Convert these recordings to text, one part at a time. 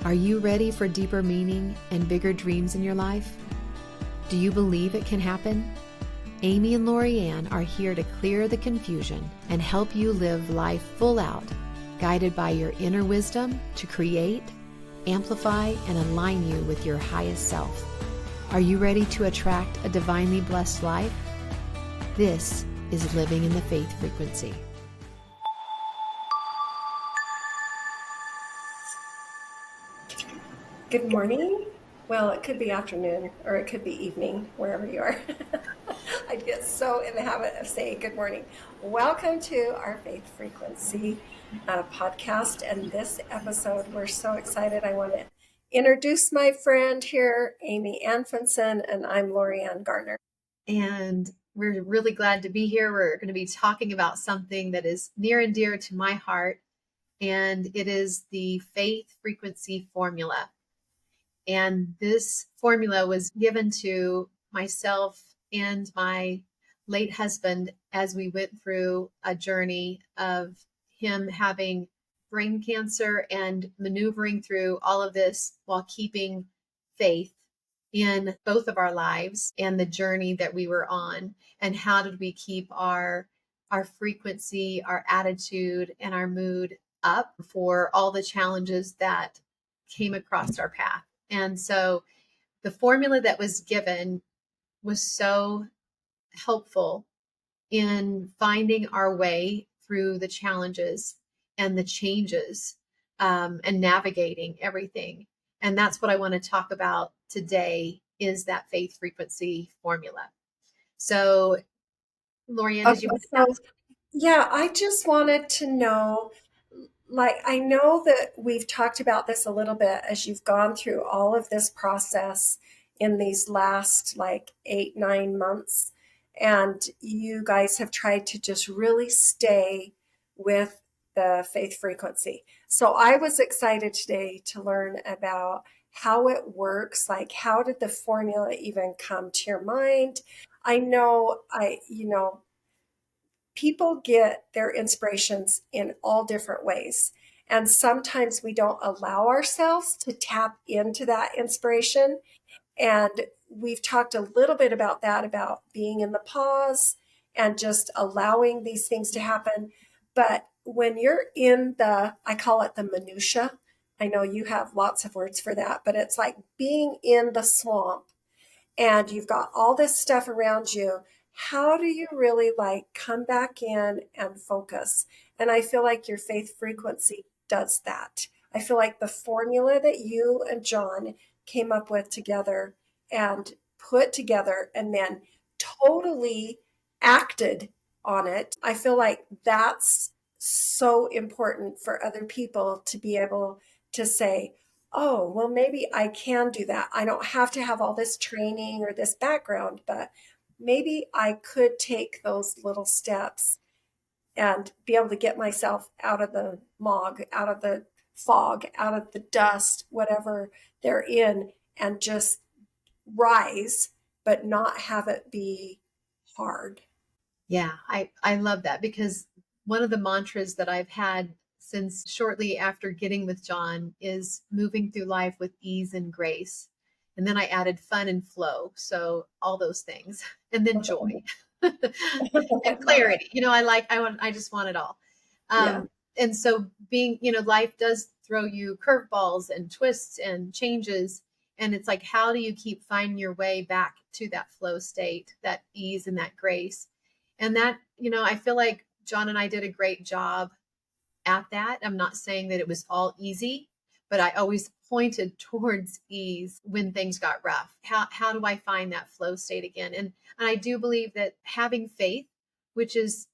Are you ready for deeper meaning and bigger dreams in your life? Do you believe it can happen? Amy and LoriAnn are here to clear the confusion and help you live life full out, guided by your inner wisdom to create, amplify, and align you with your highest self. Are you ready to attract a divinely blessed life? This is Living in the Faith Frequency. Good morning. Well, it could be afternoon or it could be evening, wherever you are. I get so in the habit of saying good morning. Welcome to our Faith Frequency podcast. And this episode, we're so excited. I want to introduce my friend here, Amy Anfinson, and I'm LoriAnn Garner. And we're really glad to be here. We're going to be talking about something that is near and dear to my heart, and it is the faith frequency formula. And this formula was given to myself and my late husband as we went through a journey of him having brain cancer and maneuvering through all of this while keeping faith in both of our lives and the journey that we were on. And how did we keep our frequency, our attitude, and our mood up for all the challenges that came across our path. And so the formula that was given was so helpful in finding our way through the challenges and the changes and navigating everything. And that's what I want to talk about today, is that faith frequency formula. So, LoriAnn, did you want to ask? Yeah, I just wanted to know, I know that we've talked about this a little bit as you've gone through all of this process in these last 8-9 months. And you guys have tried to just really stay with the faith frequency. So I was excited today to learn about how it works. Like, how did the formula even come to your mind? I know people get their inspirations in all different ways. And sometimes we don't allow ourselves to tap into that inspiration. And we've talked a little bit about that, about being in the pause and just allowing these things to happen. But when you're in I call it the minutia. I know you have lots of words for that, but it's like being in the swamp and you've got all this stuff around you. How do you really come back in and focus? And I feel like your faith frequency does that. I feel like the formula that you and John came up with together and put together and then totally acted on it. I feel like that's so important for other people to be able to say, oh, well, maybe I can do that. I don't have to have all this training or this background, but maybe I could take those little steps and be able to get myself out of the mog, out of the fog, out of the dust, whatever they're in, and just rise, but not have it be hard. Yeah, I love that, because one of the mantras that I've had since shortly after getting with John is moving through life with ease and grace. And then I added fun and flow. So all those things. And then joy and clarity. I just want it all. Yeah. And so life does throw you curveballs and twists and changes. And it's like, how do you keep finding your way back to that flow state, that ease and that grace? And that, I feel like John and I did a great job at that. I'm not saying that it was all easy, but I always pointed towards ease when things got rough. How do I find that flow state again? And I do believe that having faith, which is,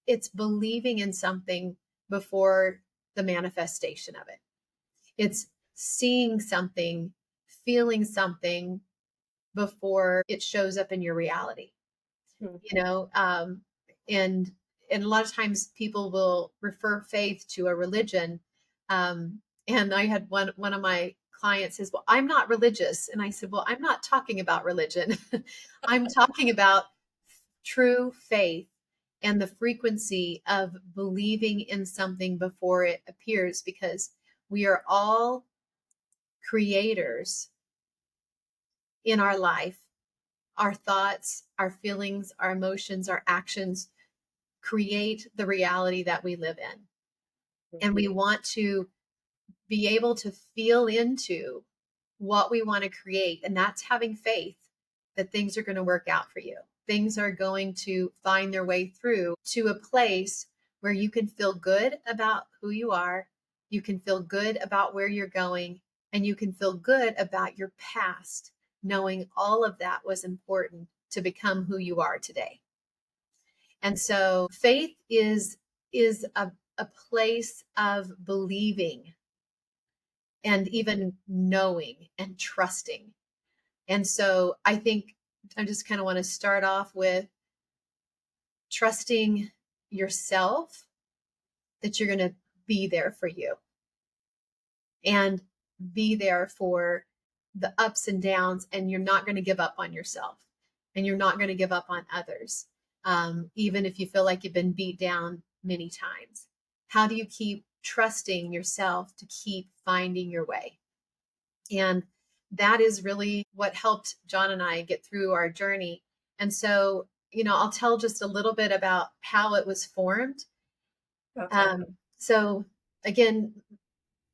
it's believing in something before the manifestation of it. It's seeing something, feeling something before it shows up in your reality. And a lot of times people will refer faith to a religion. And I had one of my clients says, well, I'm not religious. And I said, well, I'm not talking about religion. I'm talking about true faith and the frequency of believing in something before it appears, because we are all creators in our life. Our thoughts, our feelings, our emotions, our actions create the reality that we live in. And we want to be able to feel into what we want to create. And that's having faith that things are going to work out for you. Things are going to find their way through to a place where you can feel good about who you are. You can feel good about where you're going, and you can feel good about your past, knowing all of that was important to become who you are today. And so faith is a place of believing and even knowing and trusting. And so I think I just kind of want to start off with trusting yourself that you're going to be there for you and be there for the ups and downs, and you're not going to give up on yourself and you're not going to give up on others, even if you feel like you've been beat down many times. How do you keep trusting yourself to keep finding your way? And that is really what helped John and I get through our journey. And so, I'll tell just a little bit about how it was formed. Okay. So again,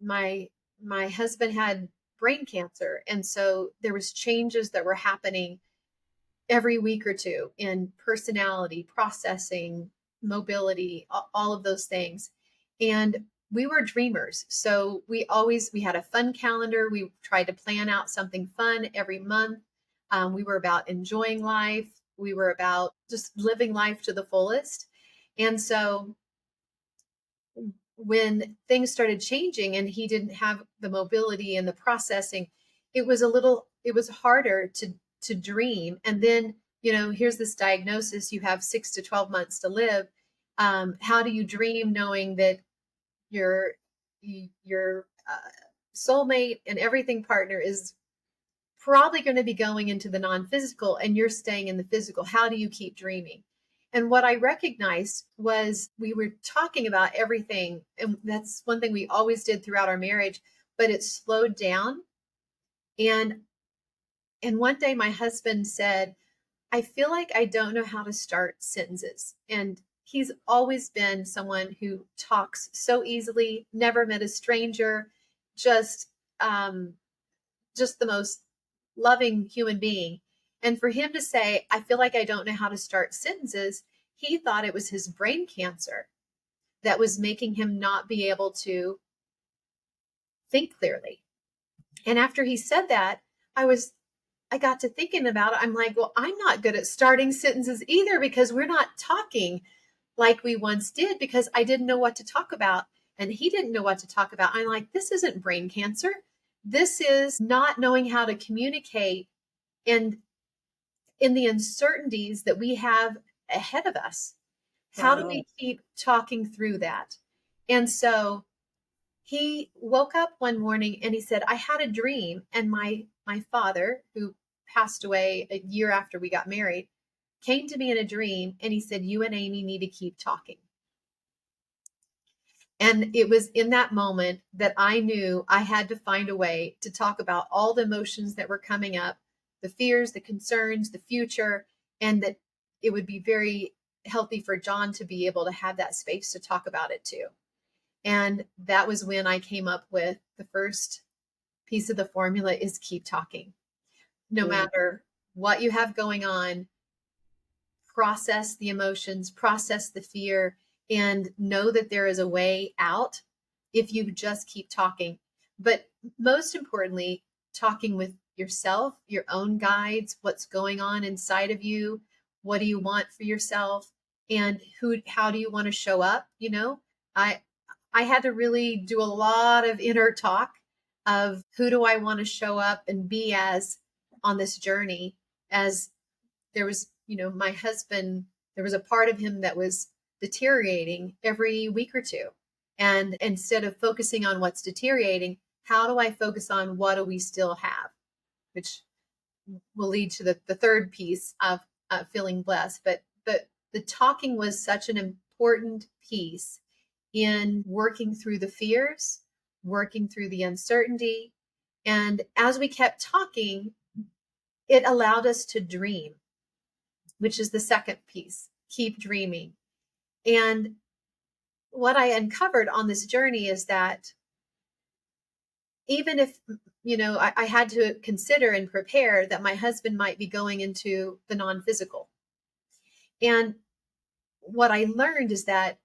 my my husband had brain cancer, and so there was changes that were happening every week or two in personality, processing, mobility, all of those things. And we were dreamers. So we had a fun calendar. We tried to plan out something fun every month. We were about enjoying life. We were about just living life to the fullest. And so when things started changing and he didn't have the mobility and the processing, it was harder to dream. And then, here's this diagnosis: you have 6 to 12 months to live. How do you dream knowing that your your soulmate and everything partner is probably going to be going into the non-physical and you're staying in the physical? How do you keep dreaming? And what I recognized was we were talking about everything. And that's one thing we always did throughout our marriage, but it slowed down. And one day my husband said, I feel like I don't know how to start sentences. And he's always been someone who talks so easily, never met a stranger, just just the most loving human being. And for him to say, I feel like I don't know how to start sentences, he thought it was his brain cancer that was making him not be able to think clearly. And after he said that, I got to thinking about it. I'm like, well, I'm not good at starting sentences either, because we're not talking like we once did, because I didn't know what to talk about and he didn't know what to talk about. I'm like, this isn't brain cancer. This is not knowing how to communicate and in the uncertainties that we have ahead of us. How do Wow. we keep talking through that? And so he woke up one morning and he said, I had a dream, and my father, who passed away a year after we got married, came to me in a dream and he said, you and Amy need to keep talking. And it was in that moment that I knew I had to find a way to talk about all the emotions that were coming up, the fears, the concerns, the future, and that it would be very healthy for John to be able to have that space to talk about it too. And that was when I came up with the first piece of the formula: is keep talking. No Mm. matter what you have going on, process the emotions, process the fear, and know that there is a way out if you just keep talking. But most importantly, talking with yourself, your own guides, what's going on inside of you, what do you want for yourself, and how do you want to show up? I I had to really do a lot of inner talk of who do I want to show up and be as on this journey. As there was, my husband, there was a part of him that was deteriorating every week or two. And instead of focusing on what's deteriorating, how do I focus on what do we still have? Which will lead to the third piece of feeling blessed. But the talking was such an important piece in working through the fears, working through the uncertainty, And as we kept talking, it allowed us to dream, which is the second piece, keep dreaming. And what I uncovered on this journey is that even if, I had to consider and prepare that my husband might be going into the non-physical. And what I learned is that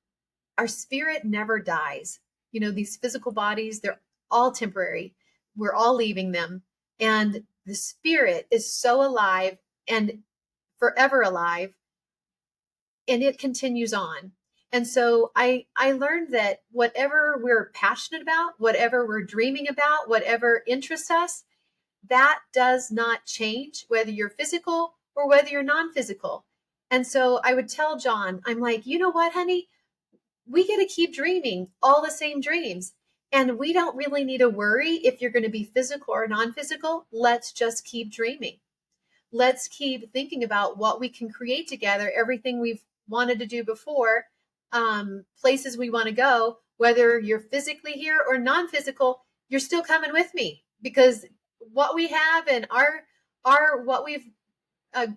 our spirit never dies. These physical bodies, they're all temporary. We're all leaving them. And the spirit is so alive and forever alive, and it continues on. And so I learned that whatever we're passionate about, whatever we're dreaming about, whatever interests us, that does not change whether you're physical or whether you're non-physical. And so I would tell John, I'm like, you know what, honey? We get to keep dreaming all the same dreams. And we don't really need to worry if you're going to be physical or non-physical. Let's just keep dreaming. Let's keep thinking about what we can create together, everything we've wanted to do before, places we want to go, whether you're physically here or non-physical, you're still coming with me, because what we have and our what we've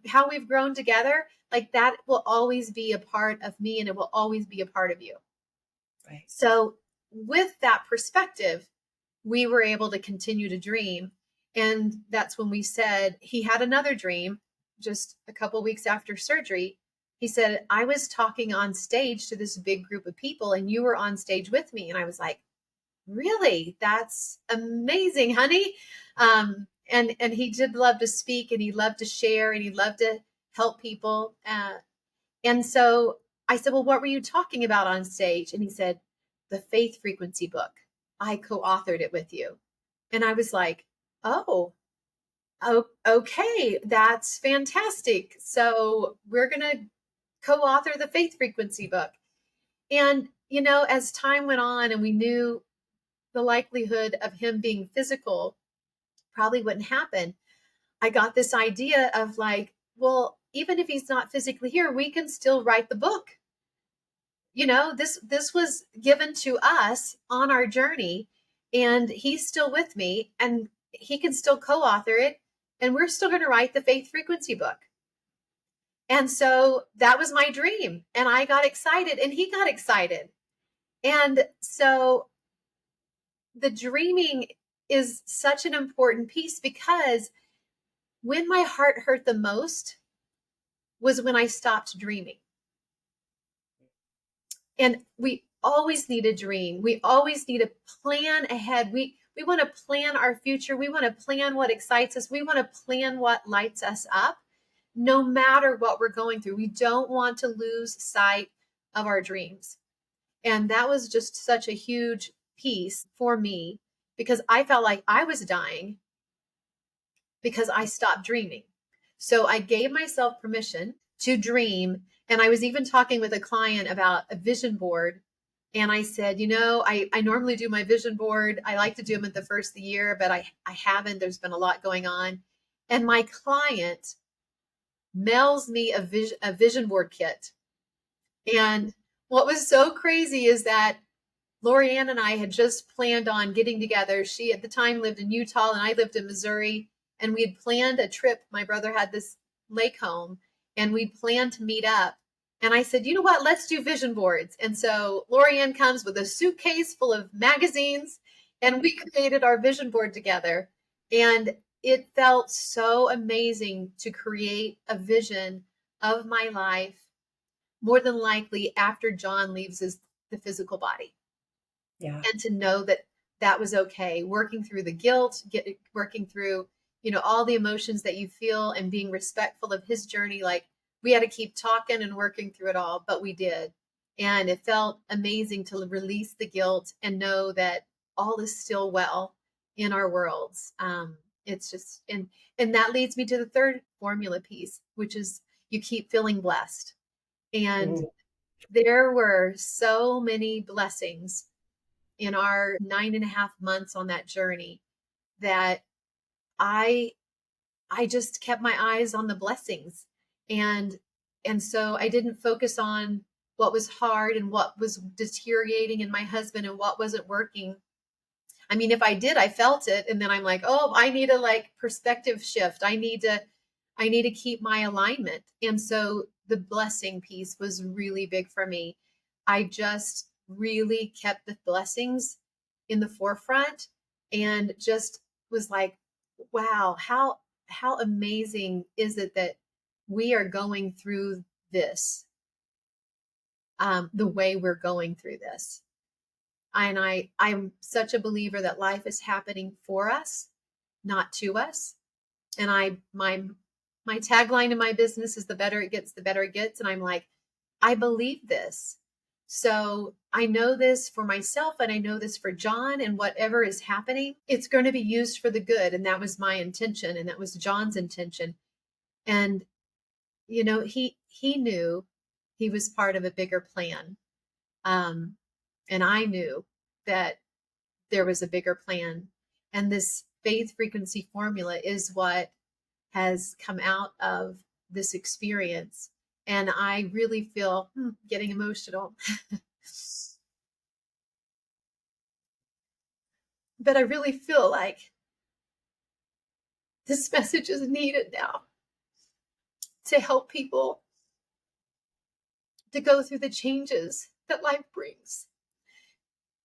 how we've grown together, like that will always be a part of me, and it will always be a part of you. Right. So with that perspective, we were able to continue to dream. And that's when we said, he had another dream just a couple weeks after surgery. He said, I was talking on stage to this big group of people and you were on stage with me. And I was like, really? That's amazing, honey. And he did love to speak, and he loved to share, and he loved to help people. And so I said, well, what were you talking about on stage? And he said, the Faith Frequency book. I co-authored it with you. And I was like, oh, okay, that's fantastic. So we're going to co-author the Faith Frequency book. And, as time went on and we knew the likelihood of him being physical probably wouldn't happen, I got this idea of like, well, even if he's not physically here, we can still write the book. This was given to us on our journey, and he's still with me, and he can still co-author it, and we're still going to write the Faith Frequency book. And so that was my dream, and I got excited, and he got excited. And so the dreaming is such an important piece, because when my heart hurt the most was when I stopped dreaming. And we always need a dream. We always need to plan ahead. We want to plan our future. We want to plan what excites us. We want to plan what lights us up, no matter what we're going through. We don't want to lose sight of our dreams. And that was just such a huge piece for me, because I felt like I was dying because I stopped dreaming. So I gave myself permission to dream. And I was even talking with a client about a vision board. And I said, I normally do my vision board. I like to do them at the first of the year, but I haven't. There's been a lot going on. And my client mails me a vision board kit. And what was so crazy is that LoriAnn and I had just planned on getting together. She at the time lived in Utah and I lived in Missouri. And we had planned a trip. My brother had this lake home, and we planned to meet up. And I said, you know what? Let's do vision boards. And so LoriAnn comes with a suitcase full of magazines, and we created our vision board together. And it felt so amazing to create a vision of my life, more than likely after John leaves the physical body. Yeah. And to know that that was okay, working through the guilt, working through, all the emotions that you feel, and being respectful of his journey. Like, we had to keep talking and working through it all, but we did. And it felt amazing to release the guilt and know that all is still well in our worlds. It's just, and that leads me to the third formula piece, which is you keep feeling blessed. And there were so many blessings in our 9.5 months on that journey that I just kept my eyes on the blessings. And so I didn't focus on what was hard and what was deteriorating in my husband and what wasn't working. I mean, if I did, I felt it. And then I'm like, oh, I need a like perspective shift. I need to keep my alignment. And so the blessing piece was really big for me. I just really kept the blessings in the forefront and just was like, wow, how amazing is it that we are going through this the way we're going through this. And I'm such a believer that life is happening for us, not to us. And my tagline in my business is the better it gets, the better it gets. And I'm like, I believe this. So I know this for myself and I know this for John, and whatever is happening, it's going to be used for the good. And that was my intention. And that was John's intention. And, you know, he knew he was part of a bigger plan. Um, and I knew that there was a bigger plan. And this faith frequency formula is what has come out of this experience. And I really feel getting emotional, but I really feel like this message is needed now to help people to go through the changes that life brings.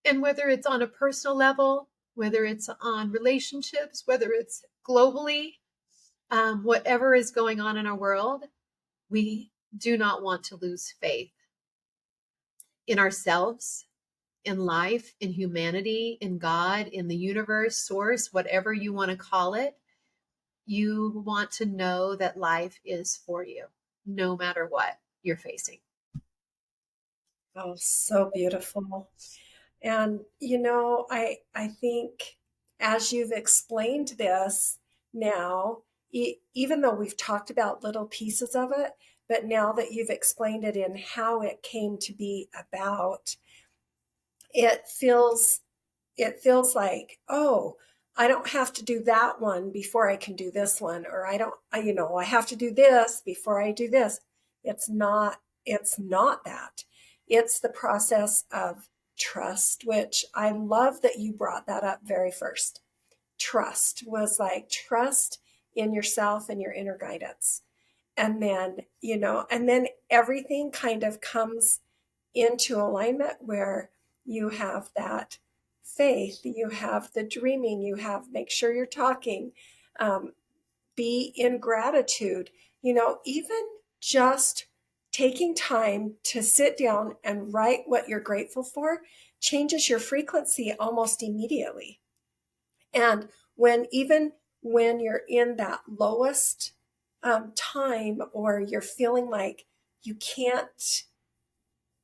And whether it's on a personal level, whether it's on relationships, whether it's globally, whatever is going on in our world, we do not want to lose faith in ourselves, in life, in humanity, in God, in the universe, source, whatever you want to call it. You want to know that life is for you, no matter what you're facing. Oh, so beautiful. And I think as you've explained this now, even though we've talked about little pieces of it, but now that you've explained it in how it came to be about, it feels it feels like, oh, I don't have to do that one before I can do this one, or I don't, I have to do this before I do this. It's not that. It's the process of trust, which I love that you brought that up very first. Trust was like trust in yourself and your inner guidance. And then everything kind of comes into alignment where you have that faith, you have the dreaming, you have make sure you're talking, um, be in gratitude. Even just taking time to sit down and write what you're grateful for changes your frequency almost immediately. And even when you're in that lowest time, or you're feeling like you can't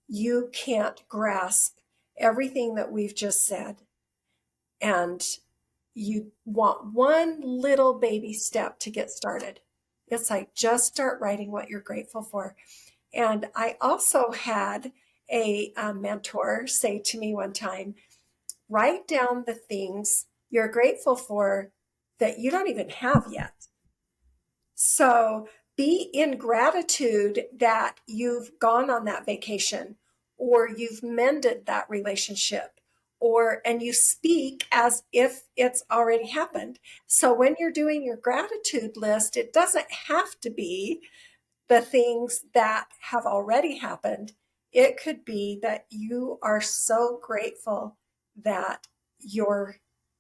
you can't grasp everything that we've just said, and you want one little baby step to get started. It's like just start writing what you're grateful for. And I also had a mentor say to me one time, write down the things you're grateful for that you don't even have yet. So be in gratitude that you've gone on that vacation, or you've mended that relationship, and you speak as if it's already happened. So when you're doing your gratitude list, it doesn't have to be the things that have already happened. It could be that you are so grateful that you're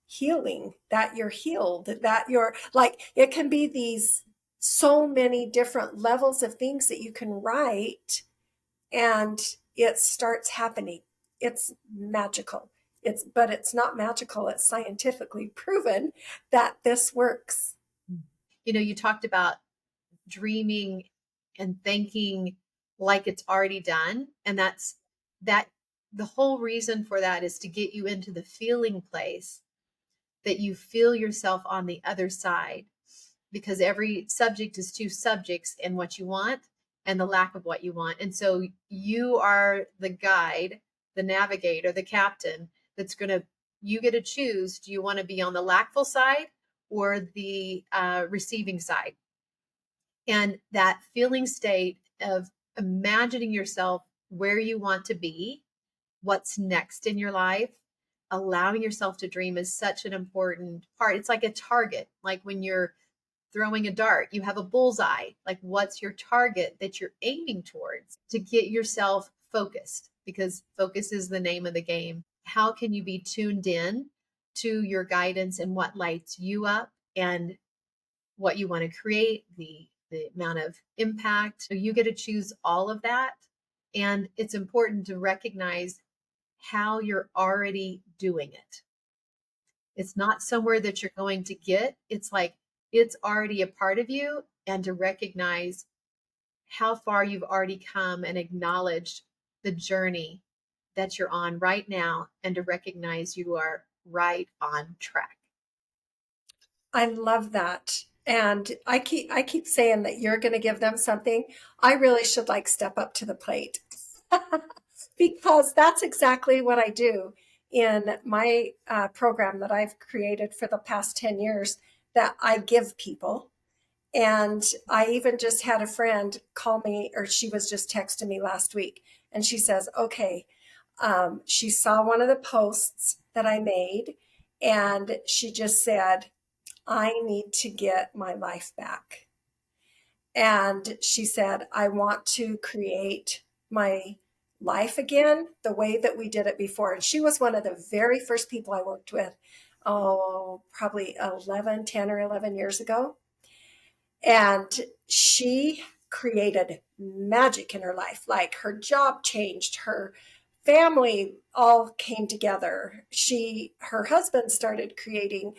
healing, that you're healed, that you're like, it can be these so many different levels of things that you can write, and it starts happening. It's magical. But it's not magical. It's scientifically proven that this works. You know, you talked about dreaming and thinking like it's already done. And that the whole reason for that is to get you into the feeling place that you feel yourself on the other side, because every subject is two subjects, and what you want and the lack of what you want. And so you are the guide, the navigator, the captain that's going to, you get to choose. Do you want to be on the lackful side or the receiving side? And that feeling state of imagining yourself where you want to be, what's next in your life, allowing yourself to dream is such an important part. It's like a target, like when you're throwing a dart, you have a bullseye. Like, what's your target that you're aiming towards to get yourself focused? Because focus is the name of the game. How can you be tuned in to your guidance and what lights you up and what you want to create, the amount of impact? So you get to choose all of that. And it's important to recognize how you're already doing it. It's not somewhere that you're going to get. It's like it's already a part of you, and to recognize how far you've already come and acknowledged the journey that you're on right now, and to recognize you are right on track. I love that. And I keep saying that you're going to give them something. I really should like step up to the plate because that's exactly what I do in my program that I've created for the past 10 years that I give people. And I even just had a friend call me, or she was just texting me last week, and she says, okay, she saw one of the posts that I made, and she just said, I need to get my life back. And she said, I want to create my life again the way that we did it before. And she was one of the very first people I worked with, oh, probably 11, 10 or 11 years ago. And she created magic in her life. Like her job changed, her family all came together. Her husband started creating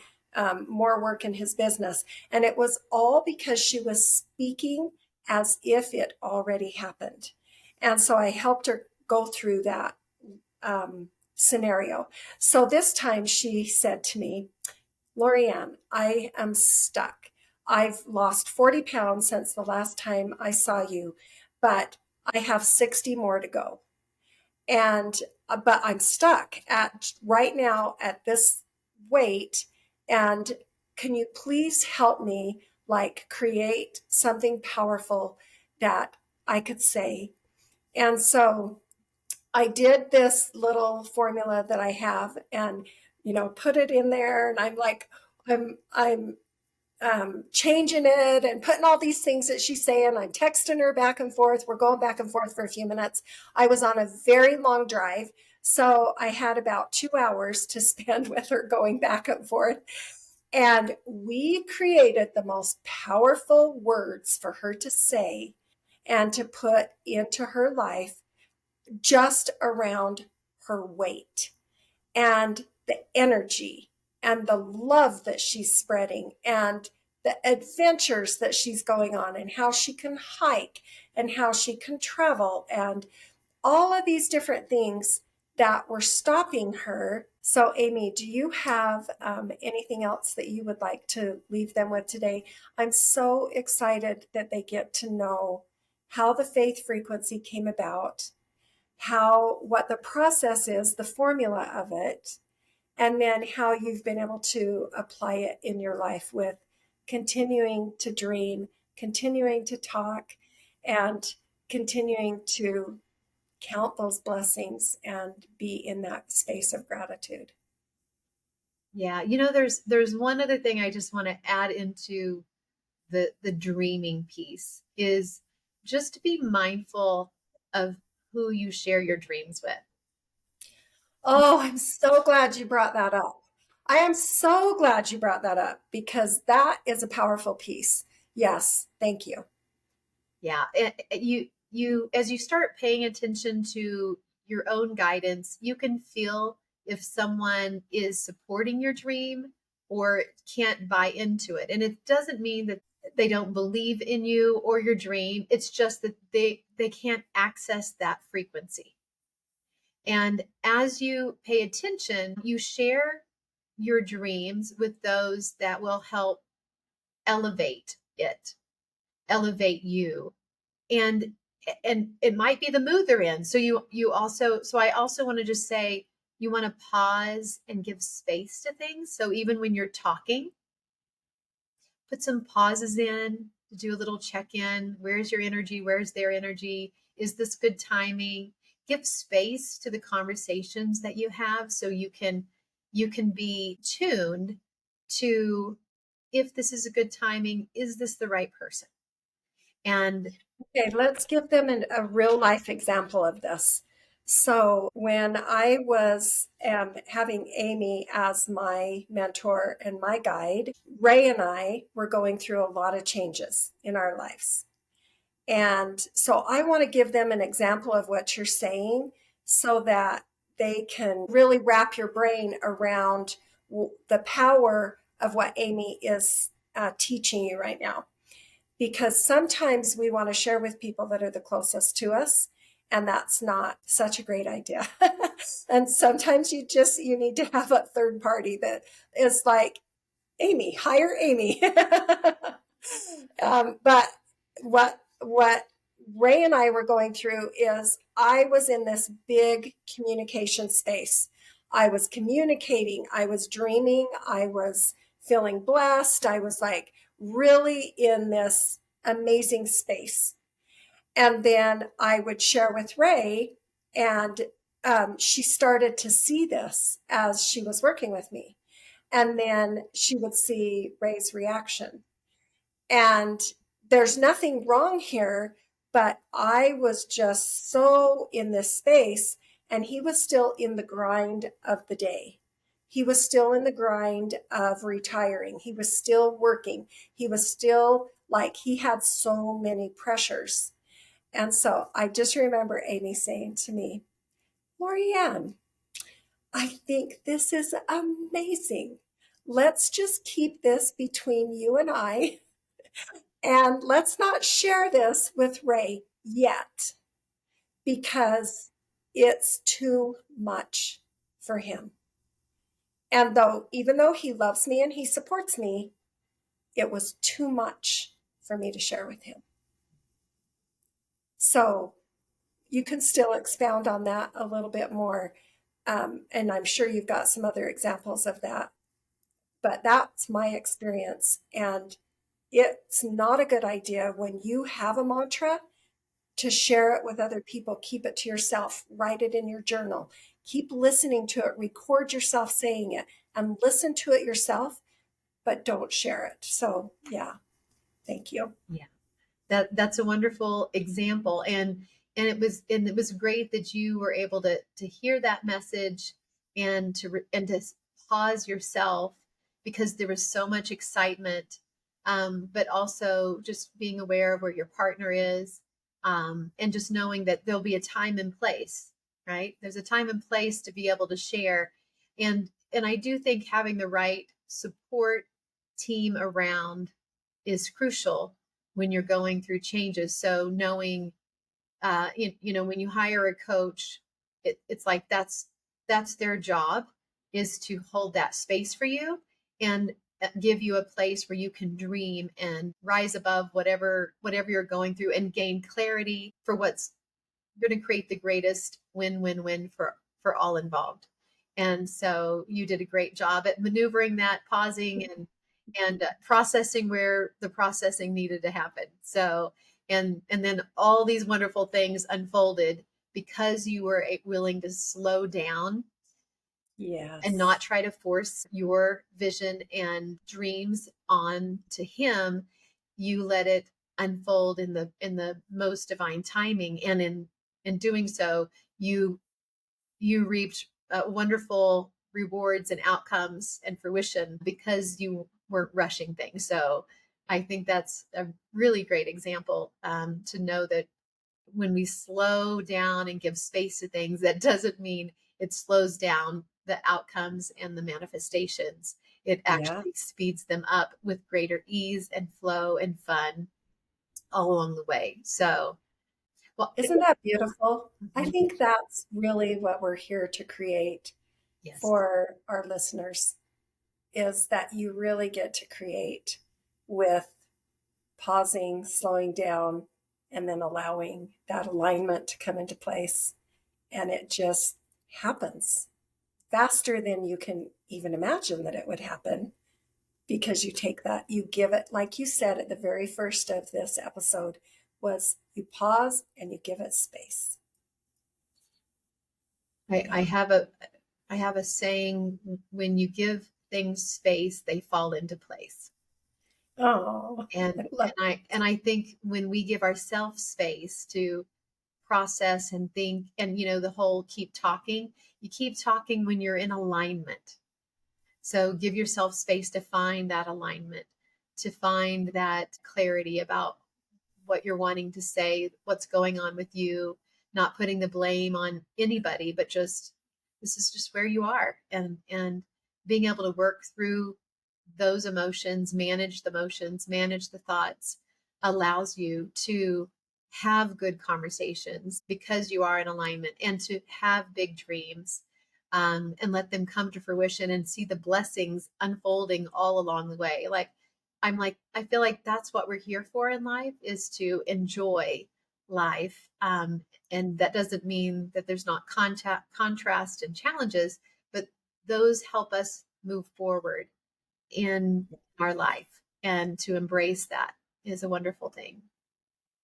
more work in his business. And it was all because she was speaking as if it already happened. And so I helped her go through that scenario. So this time she said to me, LoriAnn, I am stuck. I've lost 40 pounds since the last time I saw you, but I have 60 more to go. And, but I'm stuck at right now at this weight. And can you please help me like create something powerful that I could say? And so I did this little formula that I have and, put it in there. And I'm like, I'm changing it and putting all these things that she's saying. I'm texting her back and forth. We're going back and forth for a few minutes. I was on a very long drive. So I had about 2 hours to spend with her going back and forth. And we created the most powerful words for her to say and to put into her life just around her weight and the energy and the love that she's spreading and the adventures that she's going on and how she can hike and how she can travel and all of these different things that were stopping her. So, Amy, do you have anything else that you would like to leave them with today? I'm so excited that they get to know how the faith frequency came about, what the process is, the formula of it, and then how you've been able to apply it in your life with continuing to dream, continuing to talk, and continuing to count those blessings and be in that space of gratitude. Yeah, there's one other thing I just want to add into the dreaming piece is just to be mindful of who you share your dreams with. Oh, I'm so glad you brought that up. I am so glad you brought that up because that is a powerful piece. Yes, thank you. Yeah, you as you start paying attention to your own guidance, you can feel if someone is supporting your dream or can't buy into it. And it doesn't mean that they don't believe in you or your dream. It's just that they can't access that frequency. And as you pay attention, you share your dreams with those that will help elevate it, elevate you. And it might be the mood they're in. So I also want to just say you want to pause and give space to things. So even when you're talking, put some pauses in to do a little check-in. Where's your energy? Where's their energy? Is this good timing? Give space to the conversations that you have so you can you can be tuned to if this is a good timing, is this the right person? And Okay, let's give them a real life example of this. So, when I was having Amy as my mentor and my guide, Ray and I were going through a lot of changes in our lives. And so, I want to give them an example of what you're saying so that they can really wrap your brain around the power of what Amy is teaching you right now, because sometimes we want to share with people that are the closest to us, and that's not such a great idea. And sometimes you need to have a third party that is like, Amy, hire Amy. But what Ray and I were going through is I was in this big communication space. I was communicating, I was dreaming, I was feeling blessed. I was like really in this amazing space. And then I would share with Ray, and she started to see this as she was working with me. And then she would see Ray's reaction. And there's nothing wrong here, but I was just so in this space, and he was still in the grind of the day. He was still in the grind of retiring. He was still working. He was still like he had so many pressures. And so I just remember Amy saying to me, LoriAnn, I think this is amazing. Let's just keep this between you and I. And let's not share this with Ray yet because it's too much for him. And even though he loves me and he supports me, it was too much for me to share with him. So you can still expound on that a little bit more. And I'm sure you've got some other examples of that. But that's my experience. And it's not a good idea when you have a mantra to share it with other people. Keep it to yourself, write it in your journal, keep listening to it, record yourself saying it, and listen to it yourself, but don't share it. So, yeah, thank you. yeah, that's a wonderful example. And it was great that you were able to hear that message and to pause yourself, because there was so much excitement, but also just being aware of where your partner is, and just knowing that there'll be a time and place, right? There's a time and place to be able to share. And I do think having the right support team around is crucial when you're going through changes. So knowing, when you hire a coach, it's like that's their job, is to hold that space for you and give you a place where you can dream and rise above whatever you're going through and gain clarity for what's going to create the greatest win-win-win for all involved. And so you did a great job at maneuvering that, pausing and processing where the processing needed to happen. So and then all these wonderful things unfolded because you were willing to slow down and Yes. not try to force your vision and dreams on to him. You let it unfold in the most divine timing, and in doing so, you reaped wonderful rewards and outcomes and fruition because you weren't rushing things. So I think that's a really great example, to know that when we slow down and give space to things, that doesn't mean it slows down the outcomes and the manifestations. It Yeah. actually speeds them up with greater ease and flow and fun all along the way. So, well, Isn't that beautiful? I mhm, think that's really what we're here to create yes, for our listeners, is that you really get to create with pausing, slowing down, and then allowing that alignment to come into place. And it just happens faster than you can even imagine that it would happen, because you take that, you give it, like you said at the very first of this episode, was you pause and you give it space. I Yeah. have I have a saying, when you give things space, they fall into place. Oh, And I love I think when we give ourselves space to process and think, and the whole keep talking, you keep talking when you're in alignment. So give yourself space to find that alignment, to find that clarity about what you're wanting to say, what's going on with you, not putting the blame on anybody, but just this is just where you are, and being able to work through those emotions, manage the thoughts, allows you to have good conversations because you are in alignment, and to have big dreams, and let them come to fruition and see the blessings unfolding all along the way. I feel like that's what we're here for in life, is to enjoy life. And that doesn't mean that there's not contrast and challenges, but those help us move forward in our life. And to embrace that is a wonderful thing.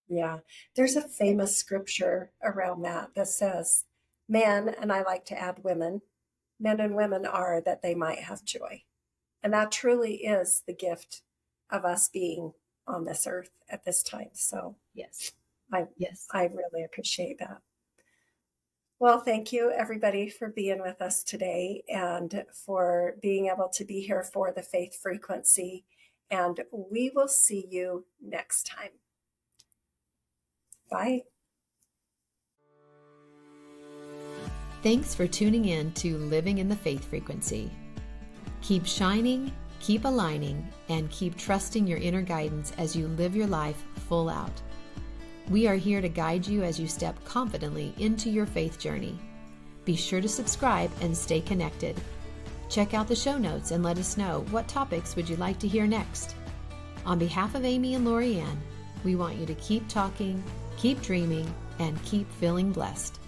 Yeah. There's a famous scripture around that that says, men, and I like to add women, men and women are that they might have joy. And that truly is the gift of us being on this earth at this time. So Yes. I Yes. I really appreciate that. Well, thank you everybody for being with us today and for being able to be here for the faith frequency. And we will see you next time. Bye. Thanks for tuning in to Living in the Faith Frequency. Keep shining, keep aligning, and keep trusting your inner guidance as you live your life full out. We are here to guide you as you step confidently into your faith journey. Be sure to subscribe and stay connected. Check out the show notes and let us know what topics would you like to hear next. On behalf of Amy and LoriAnn, we want you to keep talking, keep dreaming, and keep feeling blessed.